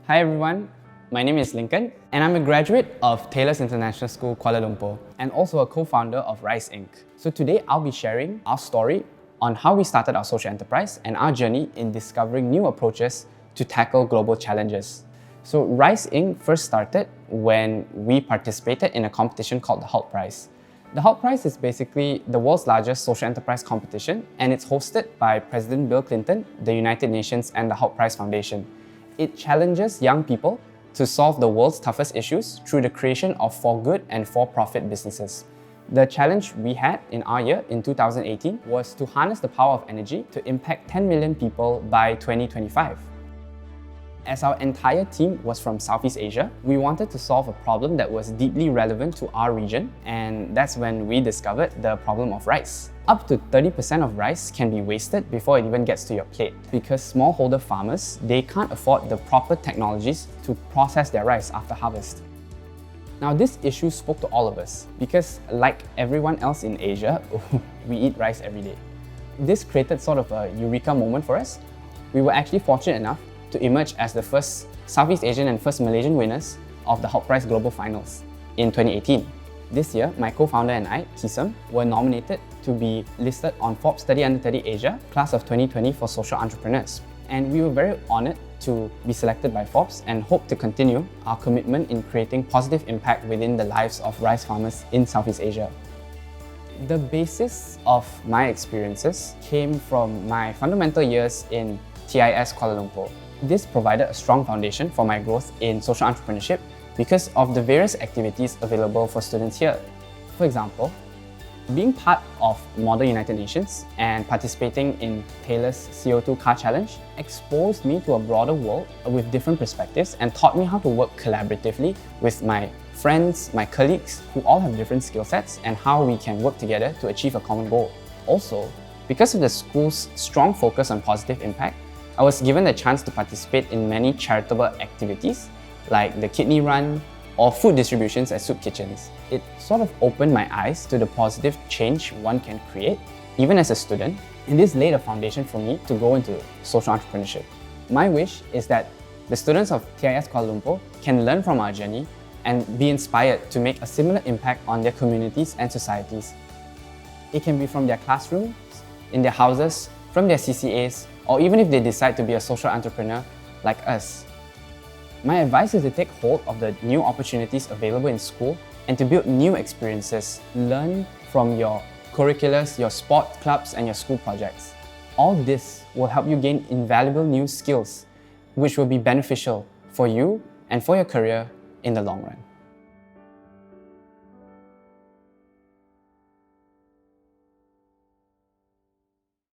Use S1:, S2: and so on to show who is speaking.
S1: Hi everyone, my name is Lincoln and I'm a graduate of Taylor's International School, Kuala Lumpur and also a co-founder of Rise Inc. So today I'll be sharing our story on how we started our social enterprise and our journey in discovering new approaches to tackle global challenges. So Rise Inc. first started when we participated in a competition called the Hulk Prize. The Hulk Prize is basically the world's largest social enterprise competition and it's hosted by President Bill Clinton, the United Nations and the Hulk Prize Foundation. It challenges young people to solve the world's toughest issues through the creation of for-good and for-profit businesses. The challenge we had in our year, in 2018, was to harness the power of energy to impact 10 million people by 2025. As our entire team was from Southeast Asia, we wanted to solve a problem that was deeply relevant to our region, and that's when we discovered the problem of rice. Up to 30% of rice can be wasted before it even gets to your plate because smallholder farmers, they can't afford the proper technologies to process their rice after harvest. Now this issue spoke to all of us because like everyone else in Asia, we eat rice every day. This created sort of a eureka moment for us. We were actually fortunate enough to emerge as the first Southeast Asian and first Malaysian winners of the Hulk Prize Global Finals in 2018. This year, my co-founder and I, Kisam, were nominated to be listed on Forbes 30 Under 30 Asia, class of 2020 for social entrepreneurs. And we were very honored to be selected by Forbes and hope to continue our commitment in creating positive impact within the lives of rice farmers in Southeast Asia. The basis of my experiences came from my fundamental years in TIS Kuala Lumpur. This provided a strong foundation for my growth in social entrepreneurship because of the various activities available for students here. For example, being part of Model United Nations and participating in Taylor's CO2 Car Challenge exposed me to a broader world with different perspectives and taught me how to work collaboratively with my friends, my colleagues who all have different skill sets and how we can work together to achieve a common goal. Also, because of the school's strong focus on positive impact, I was given the chance to participate in many charitable activities like the kidney run or food distributions at soup kitchens. It sort of opened my eyes to the positive change one can create, even as a student, and this laid a foundation for me to go into social entrepreneurship. My wish is that the students of TIS Kuala Lumpur can learn from our journey and be inspired to make a similar impact on their communities and societies. It can be from their classrooms, in their houses, from their CCAs, or even if they decide to be a social entrepreneur like us. My advice is to take hold of the new opportunities available in school and to build new experiences. Learn from your curriculars, your sport clubs, and your school projects. All this will help you gain invaluable new skills, which will be beneficial for you and for your career in the long run.